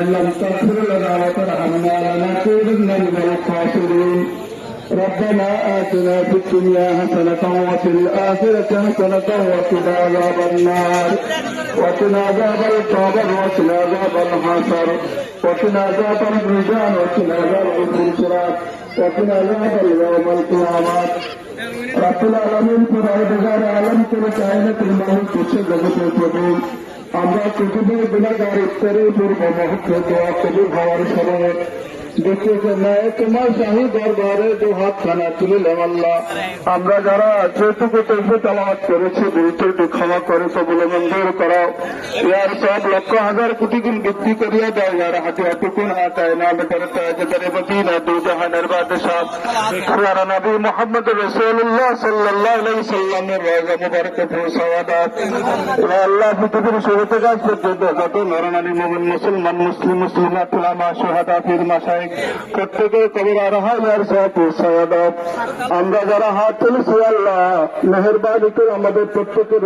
لم تغفر لنا وترحمنا لنكونن من الخاسرين. ربنا آتنا في الدنيا حسنة وفي الآخرة حسنة وقنا عذاب النار وقنا عذاب القبر وقنا عذاب الحشر وقنا عذاب الميزان وقنا عذاب الصراط وقنا عذاب يوم القيامة. رب العالمين পরওয়ারদিগার আলম করে কায়নাতের মালিক তুচ্ছ জগতের প্রভু, আমরা পৃথিবীর গুনাহগার ইফতারের পূর্ব মুহূর্তে দোয়া কবুল হওয়ার সময় দেখতে ন্যায় তোমার শাহী দরবারে দু হাত খানা তুলিলাম। আল্লাহ, আমরা যারা যেটুকু তৌফিক তেলাওয়াত করেছি ভুলত্রুটি ক্ষমা করে কবুল মঞ্জুর করাও। ইয়ার সব লক্ষ হাজার কোটি গুণ বৃদ্ধি করিয়া দাও। ইয়ার হাতে এতক্ষণ হাতায় না বেটারতা যেটারে মদিনা দু জাহানের বাদশাহ প্যারা নবী মুহাম্মদ রাসূলুল্লাহ সাল্লাল্লাহু আলাইহি সাল্লামের রওজা মুবারকে পৌঁছাওয়া দাও। ইয়া আল্লাহ, পৃথিবীর শুরু থেকে আজ পর্যন্ত যত নরনারী মুমিন মুসলমান মুসলিমাত উলামা শুহাদা পীর মাশায়েখ প্রত্যেকের কবর আরহামের সাথে পৌঁছাওয়া দাও। আমরা যারা হাত তুলেছি আল্লাহ মেহেরবানি করে আমাদের প্রত্যেকের